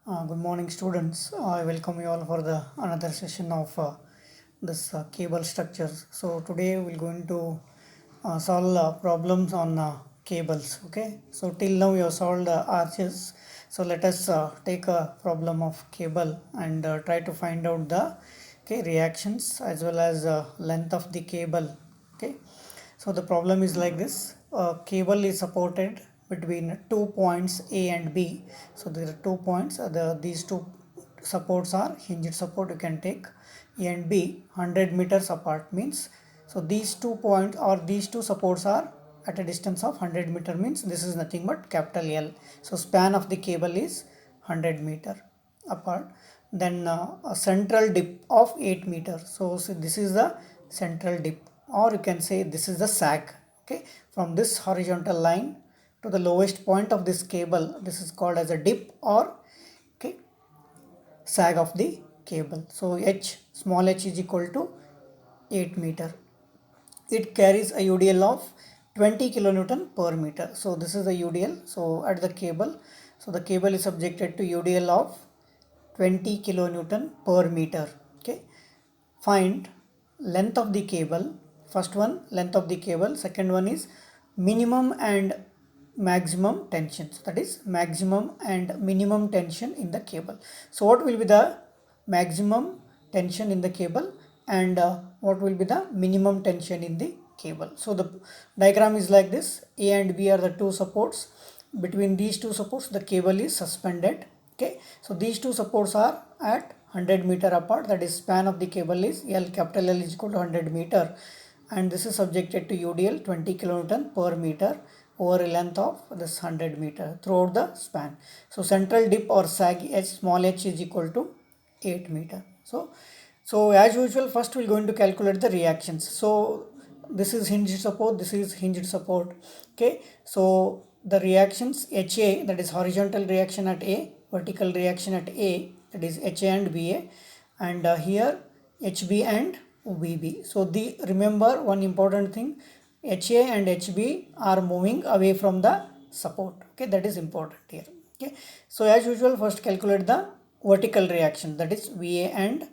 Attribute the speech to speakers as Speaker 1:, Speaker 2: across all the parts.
Speaker 1: Good morning, students. I welcome you all for the another session of this cable structures. So today we're going to solve problems on cables. Okay. So till now we have solved arches. So let us take a problem of cable and try to find out the reactions as well as length of the cable. Okay. So the problem is like this. A cable is supported between 2 points A and B. So there are 2 points. These two supports are hinged support. You can take A and B 100 meters apart means. So these 2 points or these two supports are at a distance of 100 meter means this is nothing but capital L. So span of the cable is 100 meter apart. Then a central dip of 8 meters. So this is the central dip, or you can say this is the sag. Okay, from this horizontal line to the lowest point of this cable, this is called as a dip or okay sag of the cable. So h, small h is equal to 8 meter. It carries a UDL of 20 kilonewton per meter. So this is the UDL. So at the cable, so the cable is subjected to UDL of 20 kilonewton per meter. Okay, find length of the cable. First one, length of the cable. Second one is minimum and maximum tension. So that is maximum and minimum tension in the cable. So what will be the maximum tension in the cable and what will be the minimum tension in the cable? So the diagram is like this. A and B are the two supports. Between these two supports the cable is suspended. Okay, so these two supports are at 100 meter apart, that is span of the cable is L, capital L is equal to 100 meter, and this is subjected to UDL 20 kilonewton per meter over a length of this 100 meter throughout the span. So central dip or sag h, small h is equal to 8 meter. So as usual, first we're going to calculate the reactions. So this is hinged support, this is hinged support. Okay, so the reactions HA, that is horizontal reaction at A, vertical reaction at A, that is HA and BA, and here HB and VB. So the remember one important thing, HA and HB are moving away from the support. Okay, that is important here. Okay, so as usual, first calculate the vertical reaction, that is VA and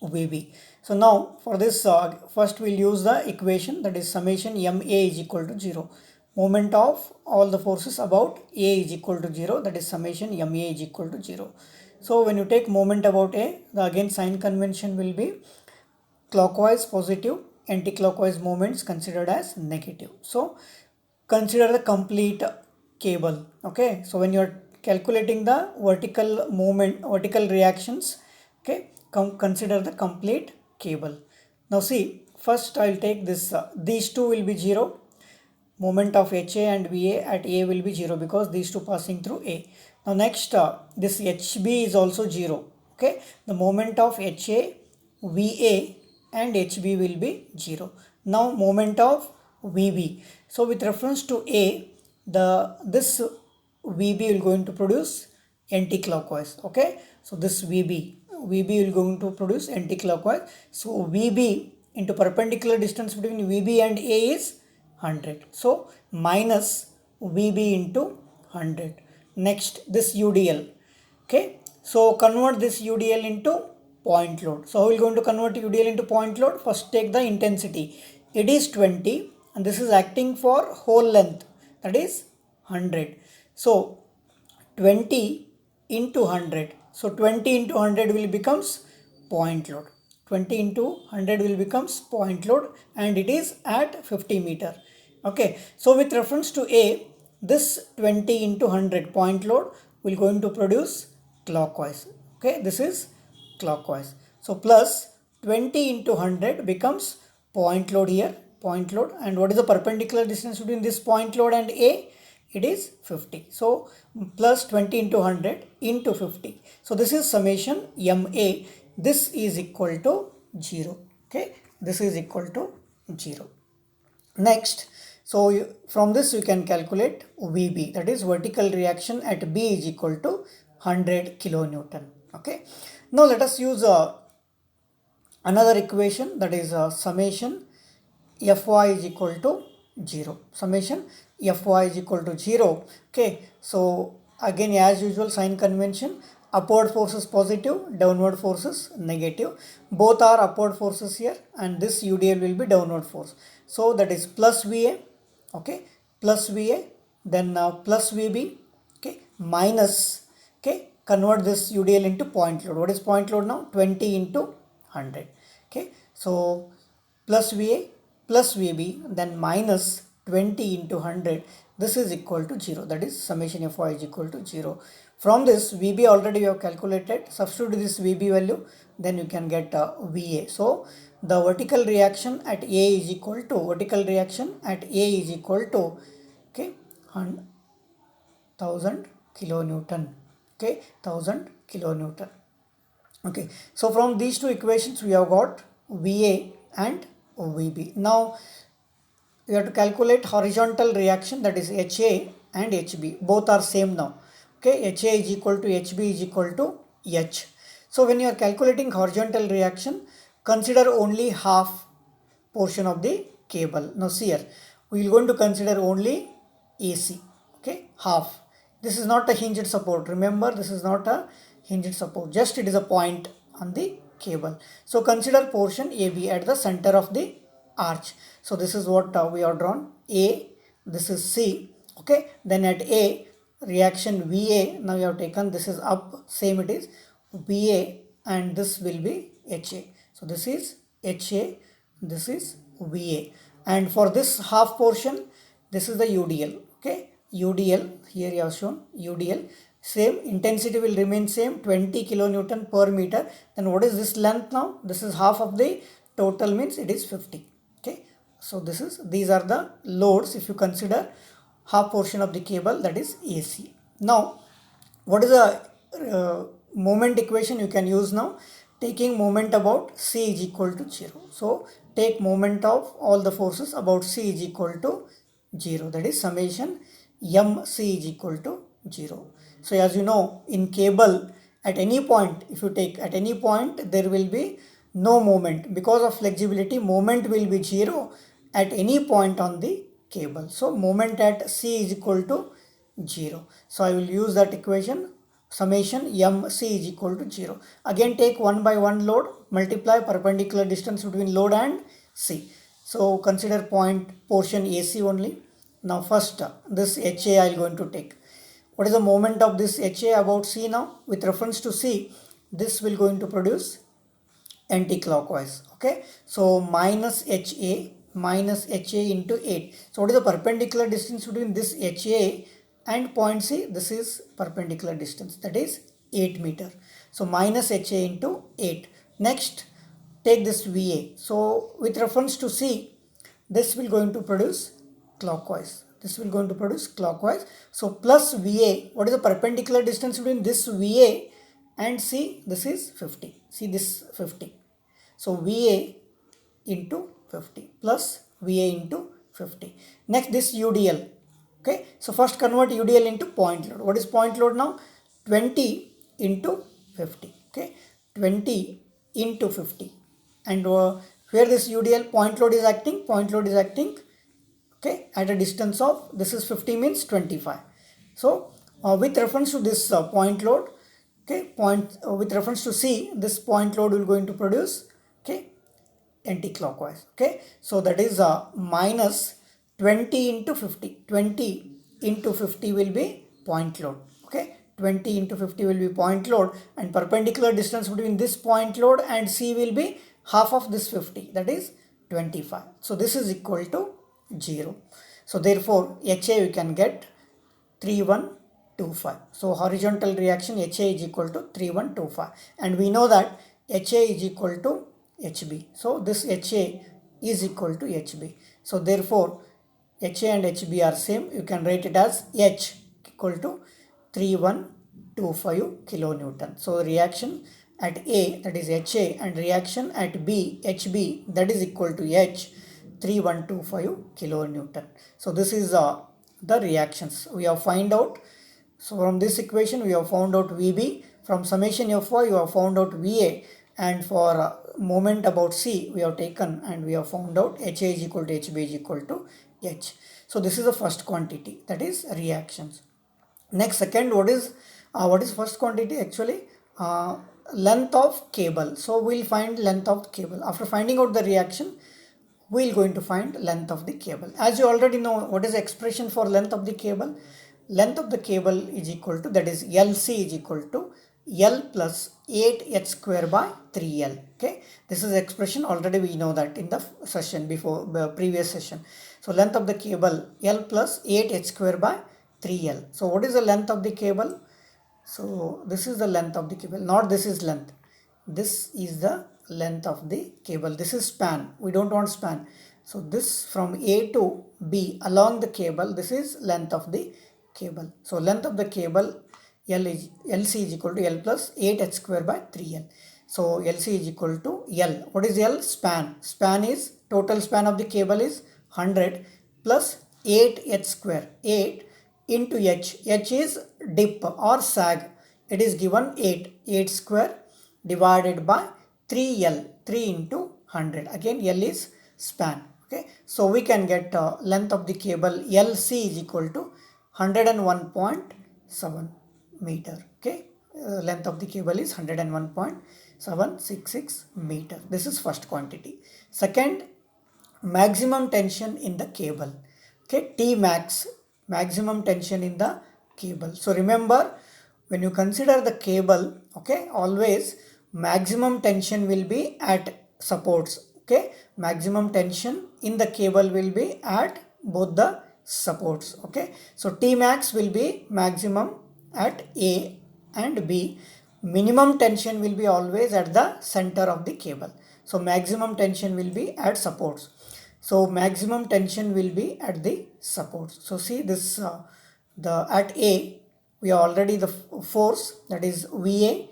Speaker 1: VB. So now for this first we'll use the equation, that is summation MA is equal to 0. Moment of all the forces about A is equal to 0, that is summation MA is equal to 0. So when you take moment about A, the again sign convention will be clockwise positive, anti-clockwise moments considered as negative. So consider the complete cable. Okay, so when you are calculating the vertical movement, vertical reactions, okay, consider the complete cable. Now see, first I will take this, these two will be 0. Moment of HA and VA at A will be 0 because these two passing through A. Now next, this HB is also 0. Okay, the moment of HA, VA and HB will be 0. Now moment of VB. So with reference to A, this VB will going to produce anti-clockwise. Okay, so this VB will going to produce anti-clockwise. So VB into perpendicular distance between VB and A is 100. So minus VB into 100. Next, this UDL. Okay, so convert this UDL into point load. So how are we going to convert UDL into point load? First take the intensity. It is 20 and this is acting for whole length, that is 100. So 20 into 100. So 20 into 100 will becomes point load. 20 into 100 will becomes point load and it is at 50 meter. Okay, so with reference to A, this 20 into 100 point load will going to produce clockwise. Okay, this is clockwise. So plus 20 into 100 becomes point load here, point load, and what is the perpendicular distance between this point load and A? It is 50. So plus 20 into 100 into 50. So this is summation MA. This is equal to 0. Okay, this is equal to 0. Next, so from this you can calculate VB, that is vertical reaction at B is equal to 100 kilonewton. Okay, now let us use another equation, that is summation Fy is equal to 0. Summation Fy is equal to 0. Okay, so again as usual sign convention, upward force is positive, downward force is negative. Both are upward forces here and this UDL will be downward force. So that is plus VA, okay, plus VA, then plus VB, okay, minus, okay, convert this UDL into point load. What is point load now? 20 into 100, okay. So plus VA plus VB then minus 20 into 100, this is equal to 0, that is summation Fy is equal to 0. From this VB already we have calculated, substitute this VB value, then you can get VA. So the vertical reaction at A is equal to, okay, 1000 kilonewton, okay, 1000 kilonewton. Okay, so from these two equations we have got VA and VB. Now we have to calculate horizontal reaction, that is HA and HB. Both are same now. Okay, HA is equal to HB is equal to H. So when you are calculating horizontal reaction, consider only half portion of the cable. Now see here, we are going to consider only AC. Okay, half. This is not a hinged support. Remember, this is not a hinged support. Just it is a point on the cable. So consider portion AB at the center of the arch. So this is what we have drawn. A, this is C. Okay, then at A, reaction VA, now you have taken, this is up, same it is VA, and this will be HA. So this is HA, this is VA, and for this half portion, this is the UDL. Okay, UDL, here you have shown UDL, same intensity will remain same, 20 kilonewton per meter. Then what is this length now? This is half of the total, means it is 50. Okay, so these are the loads if you consider half portion of the cable, that is AC. Now what is the moment equation you can use now? Taking moment about C is equal to 0. So take moment of all the forces about C is equal to 0, that is summation MC is equal to 0. So as you know, in cable at any point, if you take at any point, there will be no moment. Because of flexibility, moment will be 0 at any point on the cable. So moment at C is equal to 0. So I will use that equation, summation MC is equal to 0. Again take one by one load, multiply perpendicular distance between load and C. So consider point portion AC only. Now first this HA I am going to take. What is the moment of this HA about C now? With reference to C, this will going to produce anti-clockwise. Okay, so minus HA into 8. So what is the perpendicular distance between this HA and point C? This is perpendicular distance, that is 8 meter. So minus HA into 8. Next take this VA. So with reference to C, this will going to produce clockwise. So plus VA, what is the perpendicular distance between this VA and C? This is 50. See this 50. So VA into 50 plus VA into 50. Next this UDL. Okay, so first convert UDL into point load. What is point load now? 20 into 50. Okay, 20 into 50. And where this UDL point load is acting? Okay, at a distance of, this is 50 means 25. So with reference to this point load, okay, with reference to C, this point load will going to produce, okay, anti-clockwise. Okay, so that is minus 20 into 50. 20 into 50 will be point load. Okay, 20 into 50 will be point load, and perpendicular distance between this point load and C will be half of this 50, that is 25. So this is equal to 0. So therefore HA you can get 3125. So horizontal reaction HA is equal to 3125, and we know that HA is equal to HB. So this HA is equal to HB. So therefore HA and HB are same. You can write it as H equal to 3125 kilonewton. So reaction at A, that is HA, and reaction at B, HB, that is equal to H, 3125 kilonewton. So this is the reactions we have find out. So from this equation we have found out VB. From summation Fy you have found out VA, and for moment about C we have taken and we have found out HA is equal to HB is equal to H. So this is the first quantity, that is reactions. Next, second, what is first quantity actually? Length of cable. So we'll find length of cable. After finding out the reaction, we're going to find length of the cable. As you already know, what is the expression for length of the cable? Length of the cable is equal to, that is LC is equal to L plus 8h square by 3L. Okay, this is the expression, already we know that in the session before, the previous session. So length of the cable L plus 8h square by 3L. So what is the length of the cable? So this is the length of the cable, not this is length. This is the length of the cable. This is span. We don't want span. So this from A to B along the cable, this is length of the cable. So length of the cable LC is equal to L plus 8h square by 3L. So LC is equal to L. What is L? Span. Span is, total span of the cable is 100 plus 8h square. 8 into H. H is dip or sag. It is given 8. 8 square divided by 3L. 3 into 100. Again L is span. Okay. So we can get length of the cable LC is equal to 101.7 meter. Okay. Length of the cable is 101.766 meter. This is first quantity. Second, maximum tension in the cable. Okay, T max, maximum tension in the cable. So remember, when you consider the cable, okay, always maximum tension will be at supports. Okay, maximum tension in the cable will be at both the supports. Okay, so T max will be maximum at A and B. Minimum tension will be always at the center of the cable. So maximum tension will be at supports. So maximum tension will be at the supports. So see this, the at A we are already the force, that is VA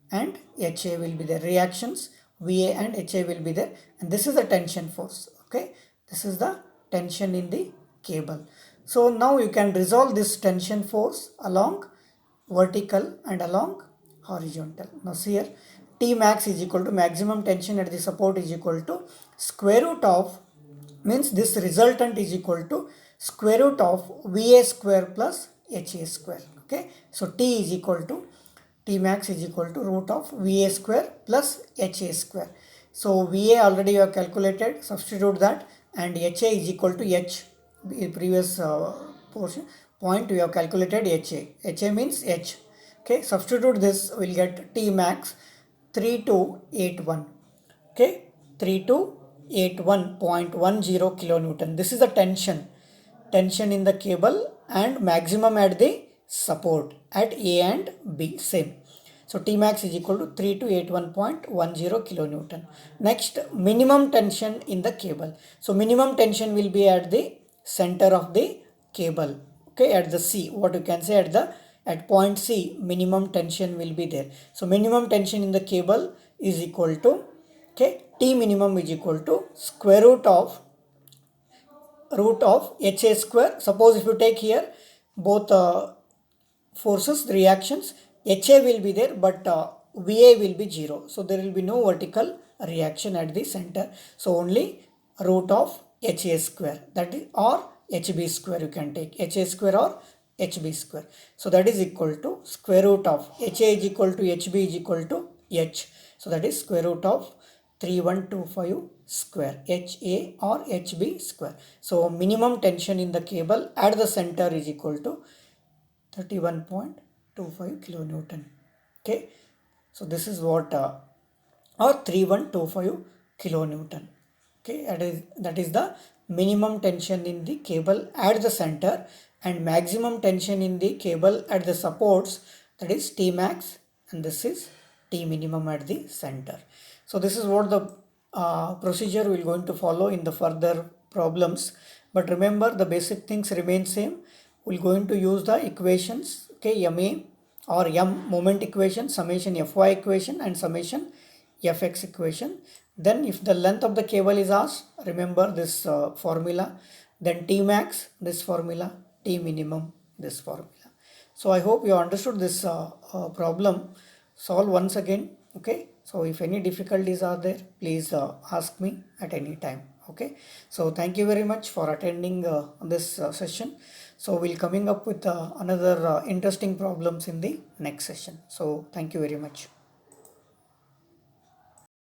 Speaker 1: and HA will be the reactions. VA and HA will be there, and this is the tension force. Okay, this is the tension in the cable. So now you can resolve this tension force along vertical and along horizontal. Now see here, T max is equal to, maximum tension at the support is equal to square root of, means this resultant is equal to square root of VA square plus HA square. Okay, so T is equal to, T max is equal to root of VA square plus HA square. So VA already you have calculated, substitute that, and HA is equal to H. In previous portion point we have calculated HA. HA means H. Okay, substitute this, we'll get T max 3281. Okay, 3281.10 kilonewton. This is the tension in the cable, and maximum at the support at A and B, same. So T max is equal to 3281.10 kilonewton. Next, minimum tension in the cable. So minimum tension will be at the center of the cable. Okay, at the C, what you can say, at point C, minimum tension will be there. So minimum tension in the cable is equal to, okay, T minimum is equal to square root of HA square. Suppose if you take here both forces, the reactions, HA will be there, but VA will be 0. So there will be no vertical reaction at the center. So only root of HA square, that is, or HB square you can take, HA square or HB square. So that is equal to square root of HA is equal to HB is equal to H. So that is square root of 3125 square, HA or HB square. So minimum tension in the cable at the center is equal to 31.25 kilonewton. Okay, so this is what, or 3125 kilonewton. Okay, that is the minimum tension in the cable at the center, and maximum tension in the cable at the supports, that is T max, and this is T minimum at the center. So this is what the procedure we are going to follow in the further problems. But remember, the basic things remain same. We are going to use the equations, okay, MA or M moment equation, summation Fy equation and summation Fx equation. Then if the length of the cable is asked, remember this formula. Then T max, this formula, T minimum, this formula. So I hope you understood this problem. Solve once again. Okay, so if any difficulties are there, please ask me at any time. Okay, so thank you very much for attending this session. So we'll coming up with another interesting problems in the next session. So thank you very much.